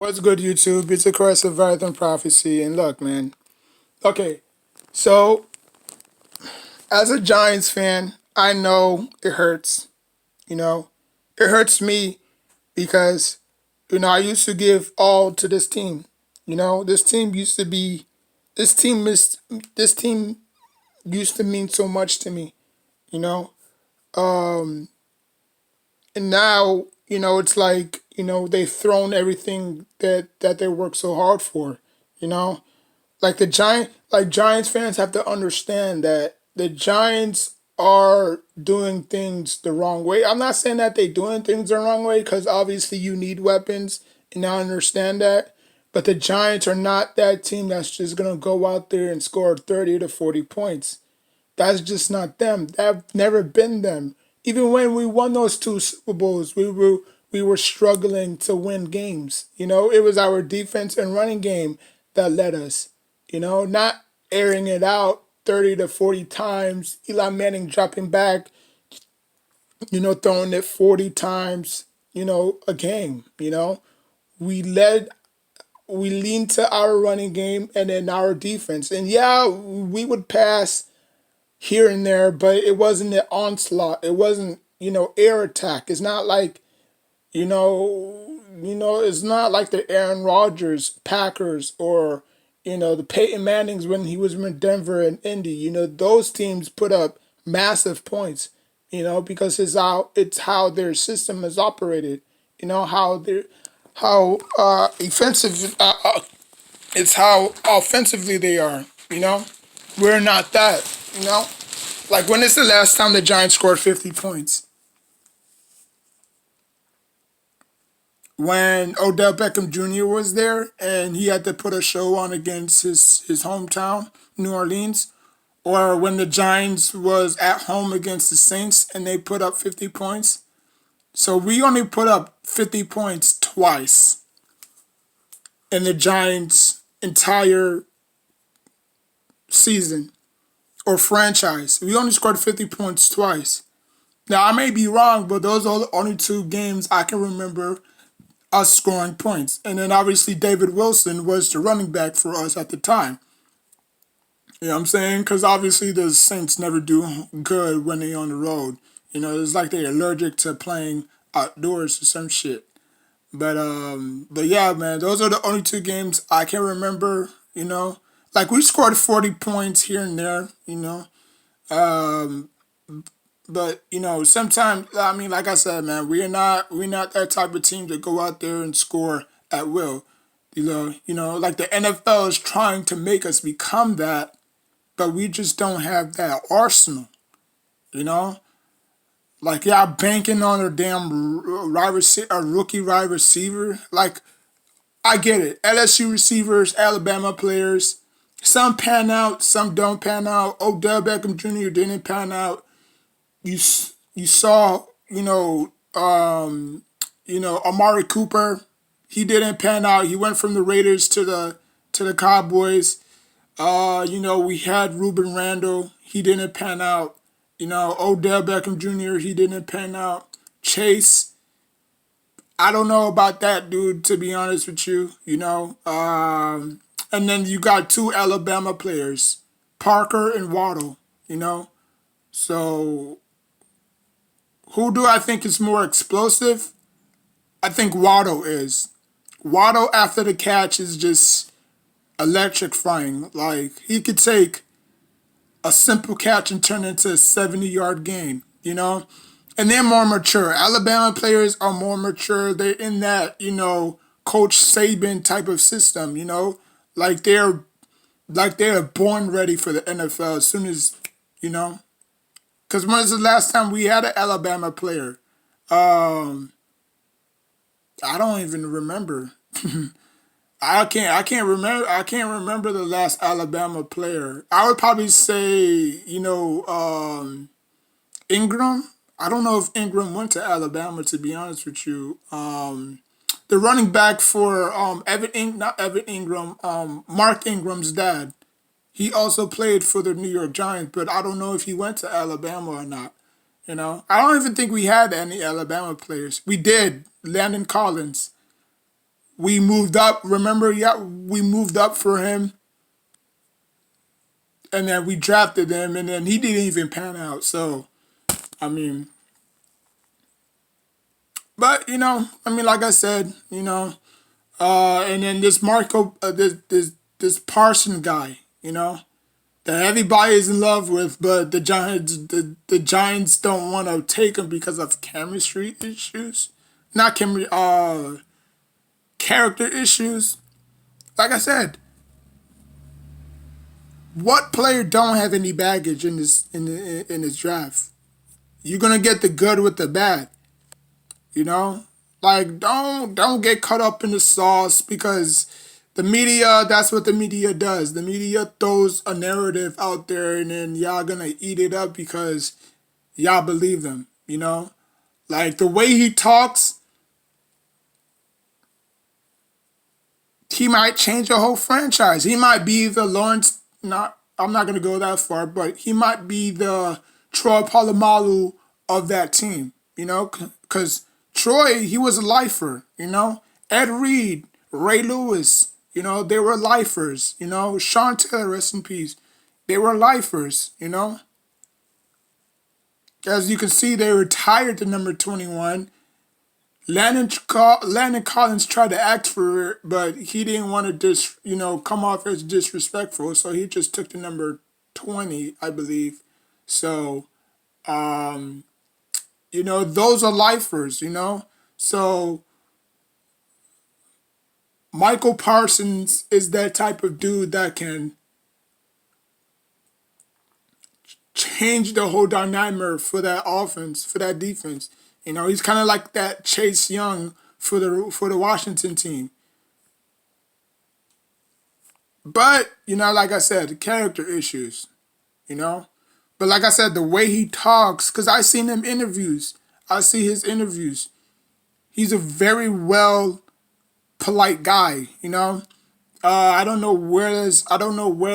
What's good, YouTube? It's a Christ of Leviathan Prophecy. And look, man. Okay, so as a Giants fan, I know it hurts. You know, it hurts me because, I used to give all to this team. This team used to be, this team used to mean so much to me, you know? Um, and now, it's like, they've thrown everything that they worked so hard for, you know? Giants fans have to understand that the Giants are doing things the wrong way. I'm not saying that they're doing things the wrong way because obviously you need weapons, and I understand that. But the Giants are not that team that's just gonna go out there and score 30 to 40 points. That's just not them. That's never been them. Even when we won those two Super Bowls, we were struggling to win games. It was our defense and running game that led us. Not airing it out 30 to 40 times. Eli Manning dropping back, throwing it 40 times, a game. We led we leaned to our running game and then our defense. And yeah, we would pass here and there, but it wasn't an onslaught. It wasn't, air attack. It's not like, it's not like the Aaron Rodgers Packers or, the Peyton Mannings when he was in Denver and Indy. Those teams put up massive points, because it's how their system is operated. How offensive it's how offensively they are. We're not that. You know, like, when is the last time the Giants scored 50 points? When Odell Beckham Jr. was there and he had to put a show on against his hometown, New Orleans, or when the Giants was at home against the Saints and they put up 50 points. So we only put up 50 points twice in the Giants' entire season or franchise. We only scored 50 points twice. Now, I may be wrong, but those are the only two games I can remember us scoring points. And then obviously David Wilson was the running back for us at the time. You know what I'm saying? Because obviously the Saints never do good when they on the road. It's like they're allergic to playing outdoors or some shit. But yeah, man, those are the only two games I can remember. Like, we scored 40 points here and there. Um, But sometimes, I mean, like I said, man, we're not that type of team to go out there and score at will. Like the NFL is trying to make us become that, but we just don't have that arsenal. You know, like, y'all banking on a damn a rookie wide receiver. Like, I get it. LSU receivers, Alabama players, some pan out, some don't pan out. Odell Beckham Jr. didn't pan out. You saw, Amari Cooper. He didn't pan out. He went from the Raiders to the Cowboys. We had Ruben Randall. He didn't pan out. Odell Beckham Jr. He didn't pan out. Chase. I don't know about that dude, to be honest with you. And then you got two Alabama players, Parker and Waddle. So who do I think is more explosive? I think Waddle is. Waddle after the catch is just electrifying. Like, he could take a simple catch and turn it into a 70-yard game, And they're more mature. Alabama players are more mature. They're in that, Coach Saban type of system, Like they're born ready for the NFL as soon as, you know. Because when was the last time we had an Alabama player? Um, I don't even remember. I can't remember the last Alabama player. I would probably say, Ingram. I don't know if Ingram went to Alabama, to be honest with you. The running back for not Evan Ingram, Mark Ingram's dad. He also played for the New York Giants, but I don't know if he went to Alabama or not. I don't even think we had any Alabama players. We did. Landon Collins. We moved up. Remember, yeah, we moved up for him, and then we drafted him, and then he didn't even pan out. So I mean, but I mean, like I said, and then this this Parson guy, that everybody is in love with, but the Giants don't want to take him because of chemistry issues, not chemistry, character issues. Like I said, what player don't have any baggage in this draft? You're gonna get the good with the bad, you know. Like don't get caught up in the sauce because the media. That's what the media does. The media throws a narrative out there, and then y'all gonna eat it up because y'all believe them. Like the way he talks, he might change a whole franchise. He might be the Lawrence. Not, I'm not gonna go that far, but he might be the Troy Polamalu of that team. Because Troy, he was a lifer. Ed Reed, Ray Lewis. They were lifers. Sean Taylor, rest in peace. They were lifers. As you can see, they retired to number 21. Landon Collins tried to act for it, but he didn't want to come off as disrespectful, so he just took the number 20, I believe. So, those are lifers, So Michael Parsons is that type of dude that can change the whole dynamic for that offense, for that defense. He's kind of like that Chase Young for the Washington team. But, like I said, character issues, But like I said, the way he talks, because I seen him interviews. I see his interviews. He's a very polite guy, I don't know where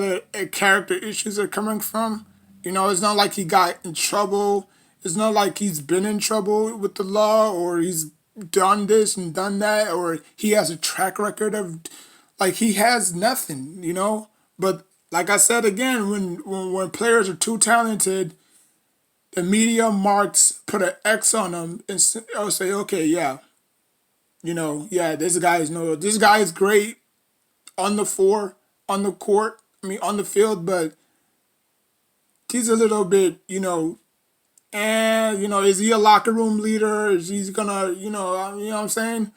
the character issues are coming from. It's not like he got in trouble. It's not like he's been in trouble with the law or he's done this and done that or he has a track record of like he has nothing, But like I said again, when players are too talented, the media marks put an X on them and I'll say, okay, yeah, yeah, this guy is great on the floor, on the court, on the field, but he's a little bit, and is he a locker room leader? Is he gonna, what I'm saying?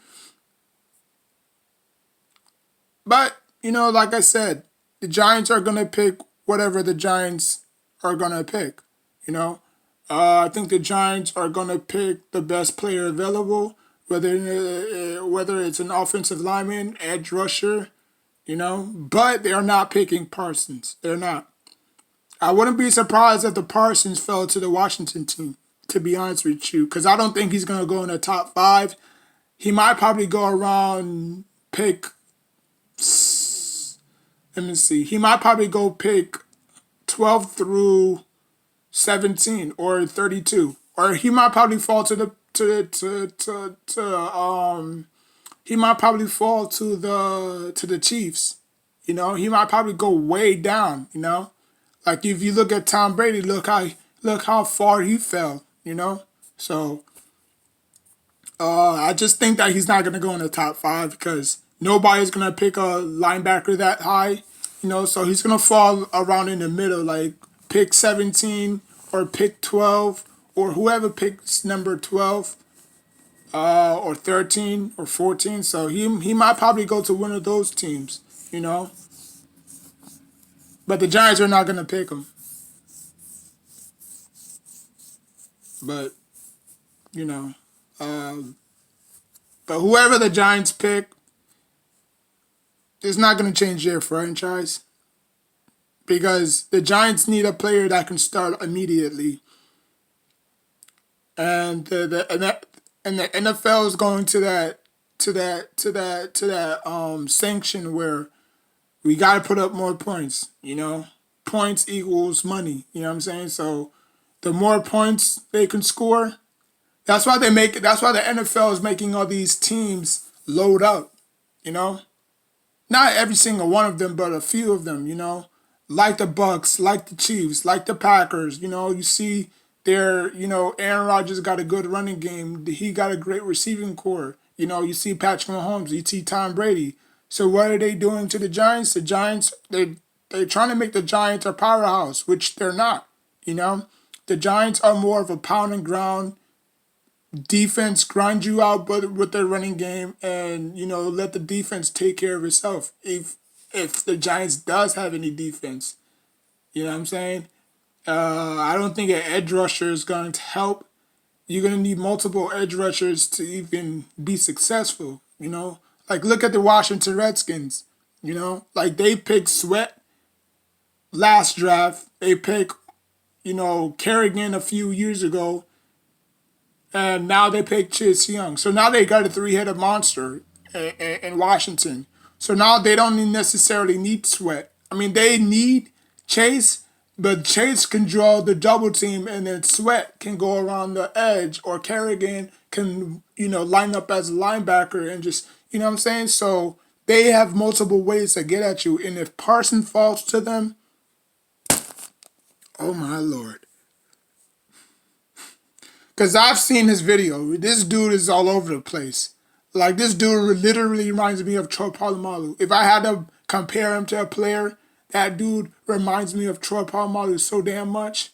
But like I said, the Giants are gonna pick whatever the Giants are gonna pick. I think the Giants are gonna pick the best player available, whether it's an offensive lineman, edge rusher, But they are not picking Parsons. They're not. I wouldn't be surprised if the Parsons fell to the Washington team, to be honest with you, because I don't think he's going to go in the top 5. He might probably go around pick, let me see, he might probably go pick 12 through 17 or 32. Or he might probably fall he might probably fall to the Chiefs. He might probably go way down, Like if you look at Tom Brady, look how far he fell, So I just think that he's not gonna go in the top 5 because nobody's gonna pick a linebacker that high, So he's gonna fall around in the middle, like pick 17 or pick 12 or whoever picks number 12, or 13 or 14. So he might probably go to one of those teams, But the Giants are not gonna pick him. But, you know, um, but whoever the Giants pick is not going to change their franchise because the Giants need a player that can start immediately, and the NFL is going to that sanction where we got to put up more points. Points equals money. You know what I'm saying? So the more points they can score, that's why the NFL is making all these teams load up. You know, not every single one of them, but a few of them. Like the Bucks, like the Chiefs, like the Packers. You see there. Aaron Rodgers got a good running game. He got a great receiving core. You see Patrick Mahomes, you see Tom Brady. So what are they doing to the Giants? The Giants, they're trying to make the Giants a powerhouse, which they're not. You know, the Giants are more of a pound and ground defense, grind you out, but with their running game, and let the defense take care of itself. If the Giants does have any defense, you know what I'm saying. I don't think an edge rusher is going to help. You're going to need multiple edge rushers to even be successful. Like look at the Washington Redskins. Like they picked Sweat last draft. They picked Kerrigan a few years ago, and now they picked Chase Young. So now they got a three-headed monster in Washington. So now they don't necessarily need Sweat. I mean, they need Chase, but Chase can draw the double team, and then Sweat can go around the edge, or Kerrigan can, line up as a linebacker and just, what I'm saying? So they have multiple ways to get at you. And if Parsons falls to them, oh my Lord. Because I've seen his video. This dude is all over the place. Like, this dude literally reminds me of Troy Polamalu. If I had to compare him to a player, that dude reminds me of Troy Polamalu so damn much.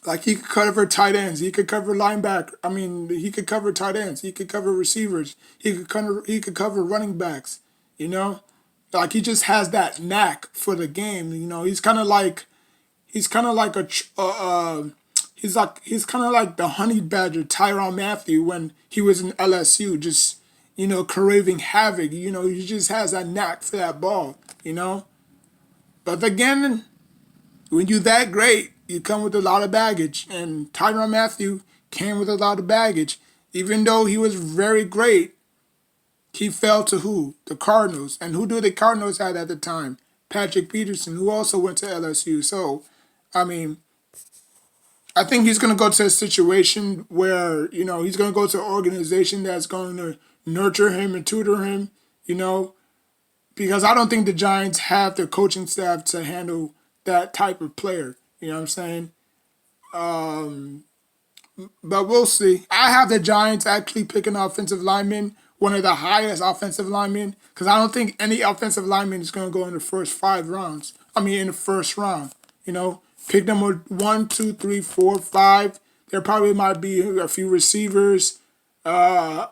Like, he could cover tight ends. He could cover linebacker. I mean, he could cover tight ends. He could cover receivers. He could cover running backs, you know? Like, he just has that knack for the game, He's kind of like he's kind of like he's kind of like the honey badger Tyrann Mathieu when he was in LSU, just craving havoc. He just has that knack for that ball. But again, when you're that great, you come with a lot of baggage, and Tyrann Mathieu came with a lot of baggage. Even though he was very great, he fell to who? The Cardinals. And who do the Cardinals have at the time? Patrick Peterson, who also went to LSU. So, I mean, I think he's going to go to a situation where, he's going to go to an organization that's going to nurture him and tutor him, because I don't think the Giants have the coaching staff to handle that type of player. You know what I'm saying? But we'll see. I have the Giants actually picking an offensive lineman, one of the highest offensive linemen, because I don't think any offensive lineman is going to go in the first 5 rounds. I mean, in the first round, Pick number 1, 2, 3, 4, 5. There probably might be a few receivers, a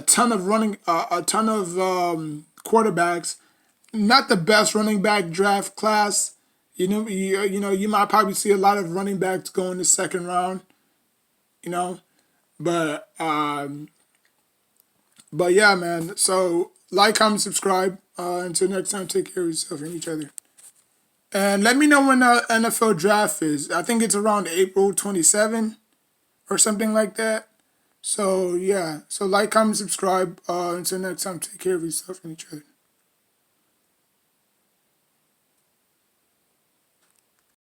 ton of quarterbacks. Not the best running back draft class. You might probably see a lot of running backs go in the second round. But yeah, man. So like, comment, subscribe. Until next time, take care of yourself and each other. And let me know when the NFL draft is. I think it's around April 27 or something like that. So, yeah. So, like, comment, subscribe. Until next time, take care of yourself and each other.